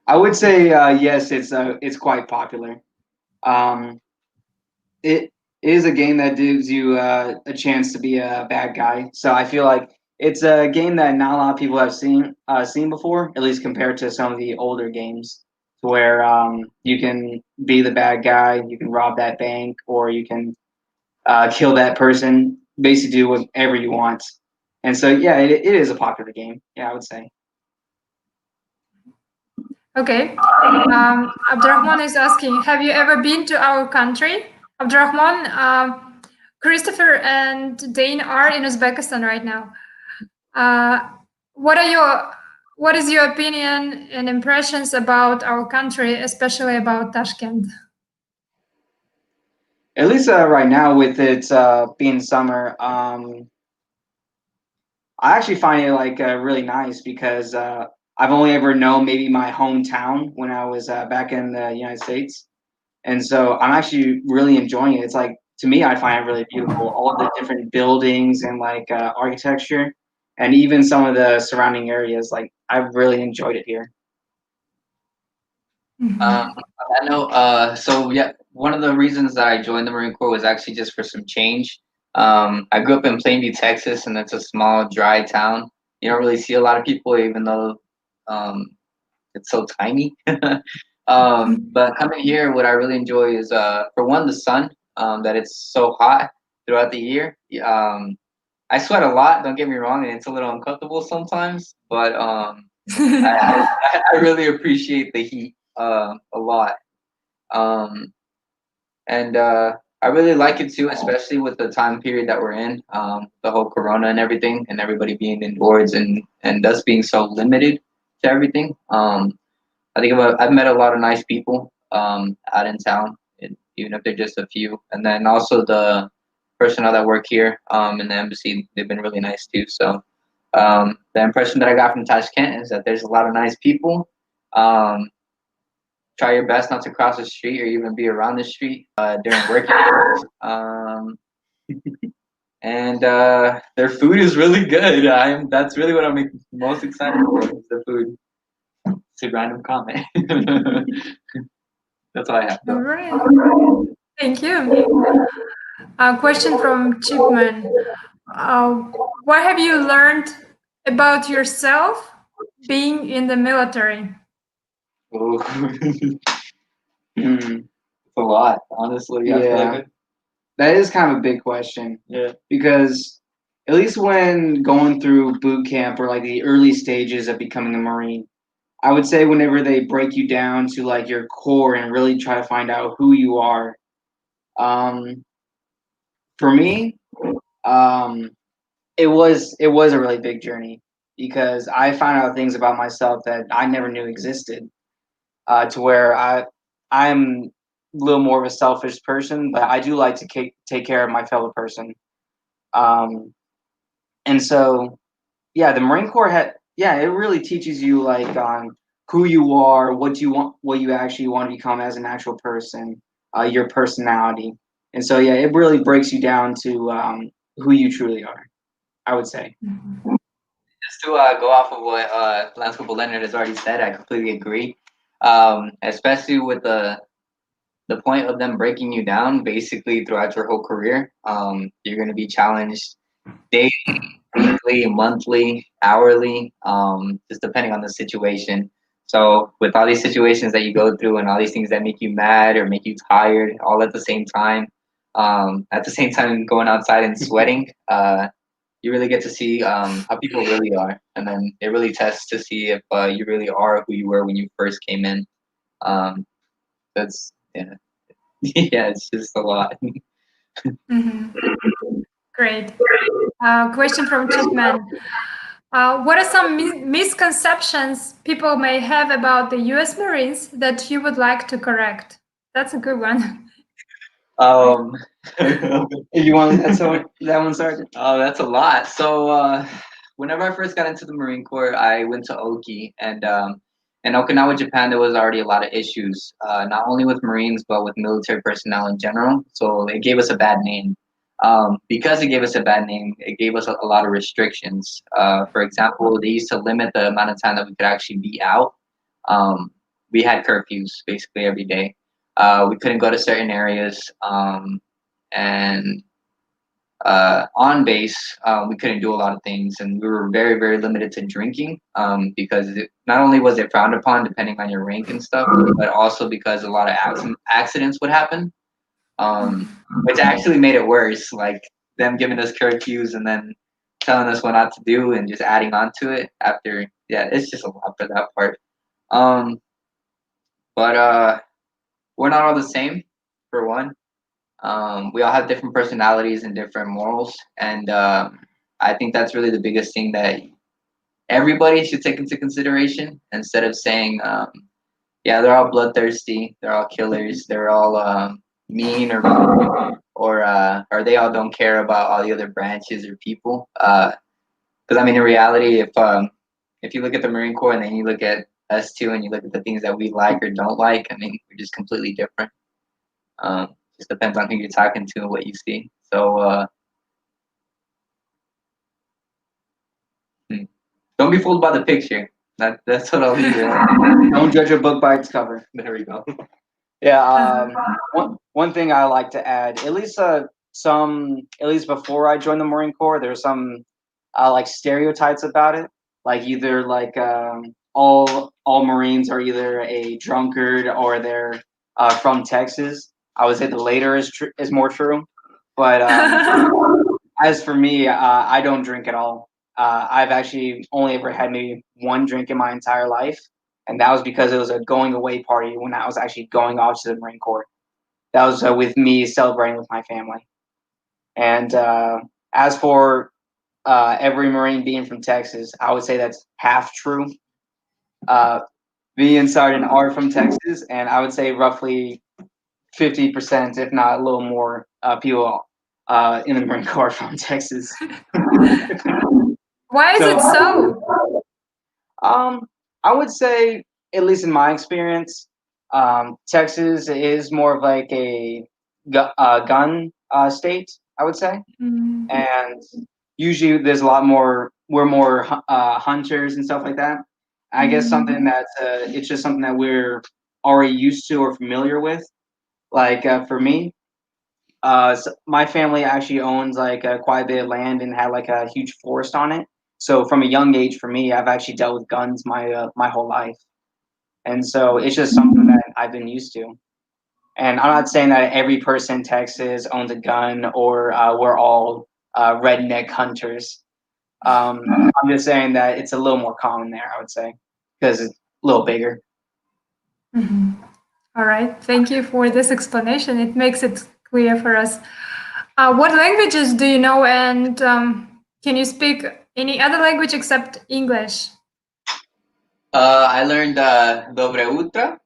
I would say yes, it's quite popular. Um, it is a game that gives you a chance to be a bad guy. So I feel like it's a game that not a lot of people have seen before, at least compared to some of the older games, where you can be the bad guy, you can rob that bank, or you can kill that person. Basically, do whatever you want. And so, yeah, it is a popular game. Yeah, I would say. Okay. Abdurrahman is asking, have you ever been to our country? Abdurrahman, Christopher and Dane are in Uzbekistan right now. What are what is your opinion and impressions about our country, especially about Tashkent? At least right now, with it being summer, I actually find it like really nice because I've only ever known maybe my hometown when I was back in the United States, and so I'm actually really enjoying it. It's like to me, I find it really beautiful. All the different buildings and like architecture, and even some of the surrounding areas. Like I've really enjoyed it here. On that note, so yeah, one of the reasons that I joined the Marine Corps was actually just for some change. I grew up in Plainview, Texas, and it's a small, dry town. You don't really see a lot of people, even though um, it's so tiny. But coming here, what I really enjoy is, for one, the sun. That it's so hot throughout the year. I sweat a lot. Don't get me wrong, and it's a little uncomfortable sometimes. But I really appreciate the heat a lot. Um, and I really like it too, especially with the time period that we're in, the whole Corona and everything, and everybody being indoors and us being so limited to everything. I think I've met a lot of nice people out in town, even if they're just a few. And then also the personnel that work here in the embassy, they've been really nice too. So the impression that I got from Tashkent is that there's a lot of nice people. Try your best not to cross the street or even be around the street during working hours. And their food is really good. That's really what I'm most excited for, is the food. It's a random comment. That's all I have. All right. Thank you. A question from Chipman. What have you learned about yourself being in the military? It's a lot, honestly. Yeah. I feel like That is kind of a big question. Yeah. Because at least when going through boot camp or like the early stages of becoming a Marine, I would say whenever they break you down to like your core and really try to find out who you are, um, for me, um, it was a really big journey because I found out things about myself that I never knew existed. To where I'm a little more of a selfish person, but I do like to take care of my fellow person. Um, and so, yeah, the Marine Corps it really teaches you like on who you are, what you want, what you actually want to become as an actual person, your personality. And so, yeah, it really breaks you down to who you truly are, I would say. Just to go off of what Lance Corporal Leonard has already said, I completely agree. Especially with the point of them breaking you down basically throughout your whole career. You're going to be challenged daily, weekly, monthly, hourly, just depending on the situation. So with all these situations that you go through and all these things that make you mad or make you tired, all at the same time going outside and sweating, you really get to see how people really are, and then it really tests to see if you really are who you were when you first came in. That's yeah, yeah, it's just a lot. Great. Question from Chipman. What are some misconceptions people may have about the U.S. Marines that you would like to correct? That's a good one. If you want that one, Sergeant. Oh, that's a lot. So, whenever I first got into the Marine Corps, I went to Oki, and in Okinawa, Japan, there was already a lot of issues, not only with Marines but with military personnel in general. So it gave us a bad name. Because it gave us a bad name, it gave us a lot of restrictions. For example, they used to limit the amount of time that we could actually be out. We had curfews basically every day. We couldn't go to certain areas, and on base, we couldn't do a lot of things, and we were very, very limited to drinking, because not only was it frowned upon depending on your rank and stuff, but also because a lot of accidents would happen, which actually made it worse. Like them giving us curfews and then telling us what not to do and just adding on to it after. Yeah, it's just a lot for that part. But we're not all the same, for one. We all have different personalities and different morals, and I think that's really the biggest thing that everybody should take into consideration instead of saying, yeah, they're all bloodthirsty, they're all killers, they're all mean, or they all don't care about all the other branches or people. Because I mean, in reality, if you look at the Marine Corps and then you look at us too, and you look at the things that we like or don't like, I mean, we're just completely different. Just depends on who you're talking to and what you see. So don't be fooled by the picture. That's what I'll leave it. Don't judge a book by its cover. There we go. Yeah. One thing I like to add, at least before I joined the Marine Corps, there's some like stereotypes about it. Like either like all Marines are either a drunkard or they're from Texas. I would say the later is more true. But as for me, I don't drink at all. I've actually only ever had maybe one drink in my entire life, and that was because it was a going away party when I was actually going off to the Marine Corps. That was with me celebrating with my family. And as for every Marine being from Texas, I would say that's half true. Me and Sergeant are from Texas, and I would say roughly 50%, if not a little more, people in the Marine Corps are from Texas. Why is it so? I would say, at least in my experience, Texas is more of like a gun state, I would say, and usually there's a lot more. We're more hunters and stuff like that. I guess something that it's just something that we're already used to or familiar with. Like for me, so my family actually owns like quite a bit of land and had like a huge forest on it. So from a young age, for me, I've actually dealt with guns my whole life, and so it's just something that I've been used to. And I'm not saying that every person in Texas owns a gun or we're all redneck hunters. I'm just saying that it's a little more common there, I would say, because it's a little bigger. All right. Thank you for this explanation. It makes it clear for us. What languages do you know, and can you speak any other language except English? I learned Dobre Utra.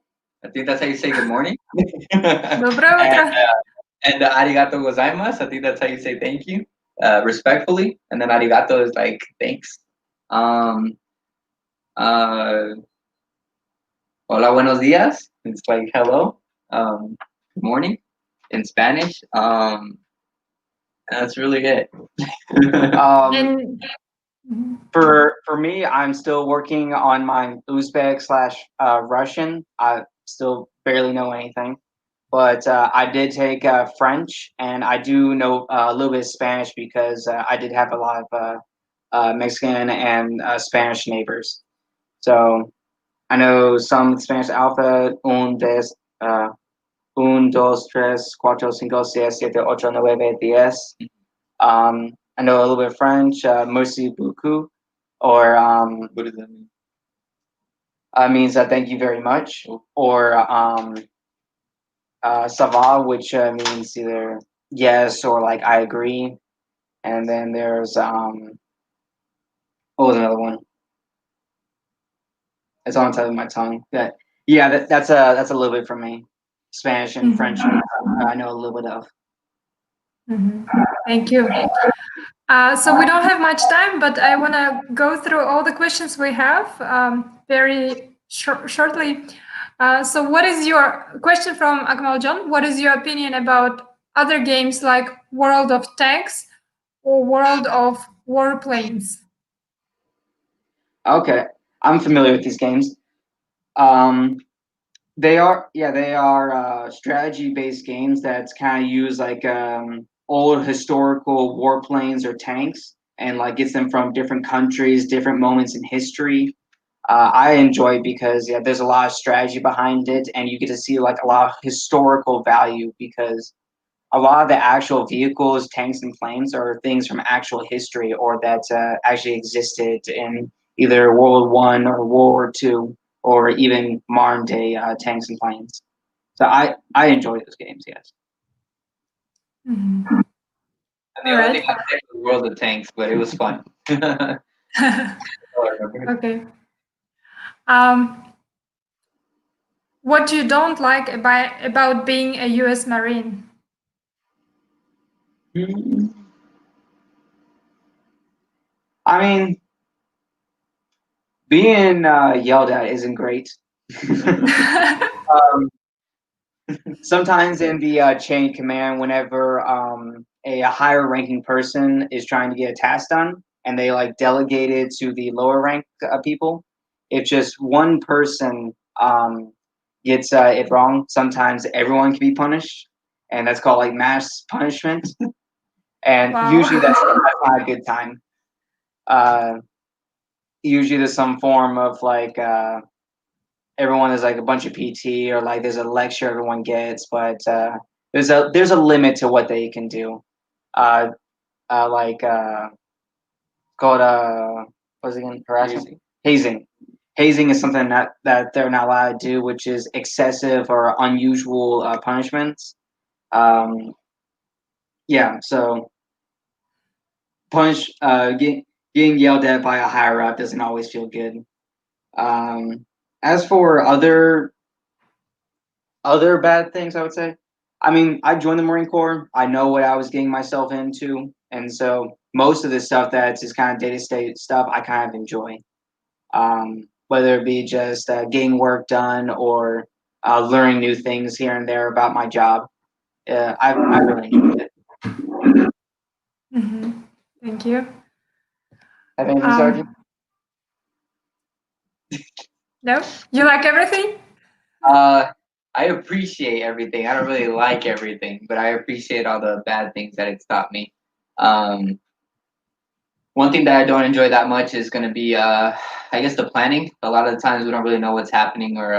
I think that's how you say good morning. Dobre Utra. And arigato gozaimasu. I think that's how you say thank you, respectfully. And then arigato is like thanks. Hola, buenos días. It's like hello. Good morning in Spanish. And that's really it. For me, I'm still working on my Uzbek/Russian. I still barely know anything, but I did take French, and I do know a little bit of Spanish because I did have a lot of Mexican and Spanish neighbors. So I know some Spanish alpha, un, dos, tres, cuatro, cinco, seis, siete, ocho, nueve, diez. I know a little bit of French, merci beaucoup, or What does that mean? means thank you very much, or ça va, which means either yes or like I agree. And then there's what was another one? It's on the tip of my tongue. That's a little bit from me. Spanish and French, I know a little bit of. Thank you. So we don't have much time, but I want to go through all the questions we have very shortly. So what is your question from Akmal John? What is your opinion about other games like World of Tanks or World of Warplanes? Okay, I'm familiar with these games. They are strategy-based games that kind of use like old historical warplanes or tanks, and like gets them from different countries, different moments in history. I enjoy it because there's a lot of strategy behind it, and you get to see like a lot of historical value because a lot of the actual vehicles, tanks, and planes are things from actual history or that actually existed in either World War I or World War II, or even modern day tanks and planes. So I enjoy those games. Yes. And the All only right. thing I played was World of Tanks, but it was fun. Okay. What you don't like about being a U.S. Marine? I mean, being yelled at isn't great. Sometimes in the chain of command, whenever a higher ranking person is trying to get a task done and they like delegate it to the lower rank people, if just one person gets it wrong, sometimes everyone can be punished, and that's called like mass punishment. And Wow. usually that's not a good time. Usually there's some form of like everyone is like a bunch of PT, or like there's a lecture everyone gets, but there's a limit to what they can do. Uh, like called what's it again? Harassment, hazing. Hazing is something that they're not allowed to do, which is excessive or unusual punishments. Um, yeah, so getting yelled at by a higher up doesn't always feel good. As for other bad things, I would say, I mean, I joined the Marine Corps. I know what I was getting myself into, and so most of the stuff that's just kind of day-to-day stuff I kind of enjoy. Whether it be just getting work done or learning new things here and there about my job. I really enjoyed it. Thank you. Have anything, Sergeant? No? You like everything? I appreciate everything. I don't really like everything, but I appreciate all the bad things that it's taught me. One thing that I don't enjoy that much is going to be, I guess, the planning. A lot of the times we don't really know what's happening, or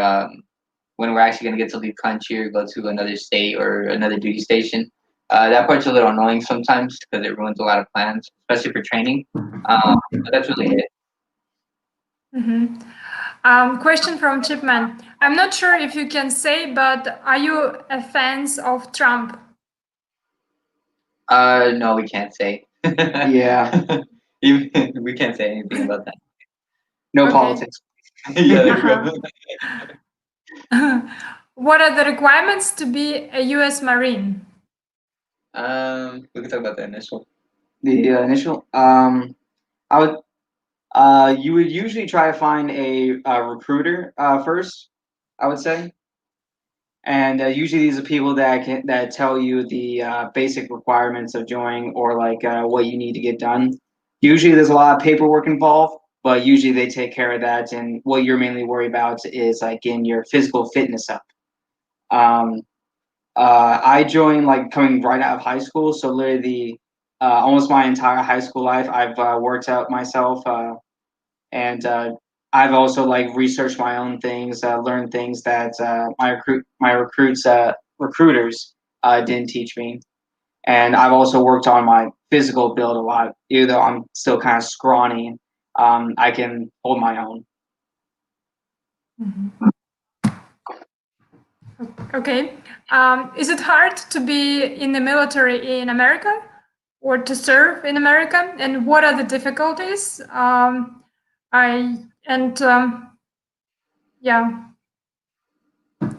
when we're actually going to get to leave country or go to another state or another duty station. That part's a little annoying sometimes because it ruins a lot of plans, especially for training. But that's really it. Question from Chipman. I'm not sure if you can say, but are you a fans of Trump? No, we can't say. Yeah. We can't say anything about that. No Okay. politics. Yeah, there we go. What are the requirements to be a U.S. Marine? We can talk about the initial. The initial, I would, you would usually try to find a recruiter first, I would say, and usually these are people that tell you the basic requirements of joining, or like what you need to get done. Usually, there's a lot of paperwork involved, but usually they take care of that. And what you're mainly worried about is like getting your physical fitness up. I joined like coming right out of high school, so literally almost my entire high school life I've worked out myself, and I've also like researched my own things, learned things that my recruiters didn't teach me, and I've also worked on physical build a lot. Even though I'm still kind of scrawny, I can hold my own. Mm-hmm. Okay. Is it hard to be in the military in America or to serve in America? And what are the difficulties? Yeah.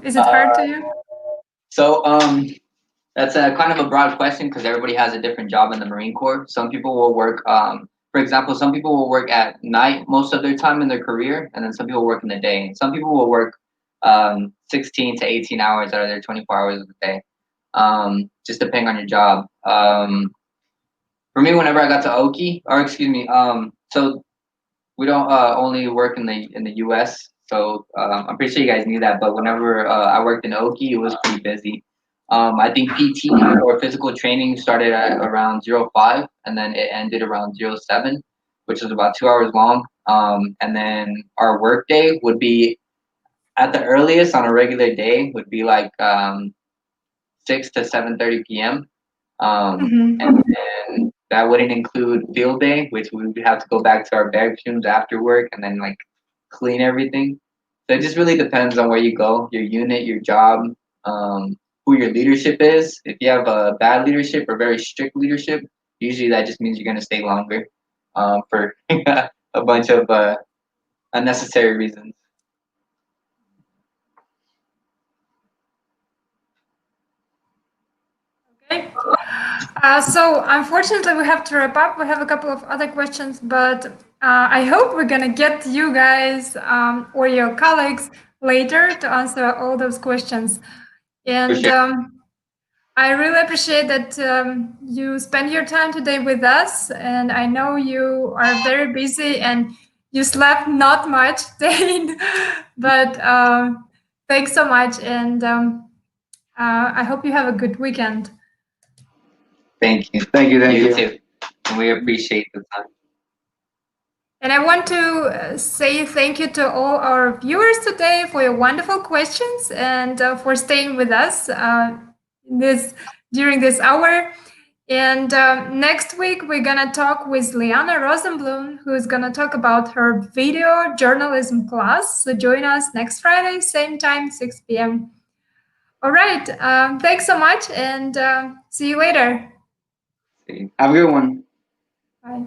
Is it hard to you? So that's a kind of a broad question because everybody has a different job in the Marine Corps. Some people will work, for example, some people will work at night most of their time in their career, and then some people work in the day. Some people will work 16 to 18 hours out of their 24 hours of the day, just depending on your job. For me, whenever I got to Oki, or excuse me, so we don't only work in the U.S. So I'm pretty sure you guys knew that. But whenever I worked in Oki, it was pretty busy. I think PT or physical training started at around 05, and then it ended around 07, which was about 2 hours long. And then our work day would be at the earliest on a regular day would be like 6 to 7:30 p.m. And then that wouldn't include field day, which we would have to go back to our barracks rooms after work and then like clean everything. So it just really depends on where you go, your unit, your job, who your leadership is. If you have a bad leadership or very strict leadership, usually that just means you're going to stay longer for a bunch of unnecessary reasons. Okay. So unfortunately, we have to wrap up. We have a couple of other questions, but I hope we're gonna get you guys or your colleagues later to answer all those questions. And I really appreciate that you spend your time today with us. And I know you are very busy and you slept not much, Dane, but thanks so much. And I hope you have a good weekend. Thank you. Thank you. You too. And we appreciate the time. And I want to say thank you to all our viewers today for your wonderful questions and for staying with us during this hour. And next week, we're going to talk with Liana Rosenblum, who is going to talk about her video journalism class. So join us next Friday, same time, 6 p.m. All right. Thanks so much and see you later. Have a good one. Bye.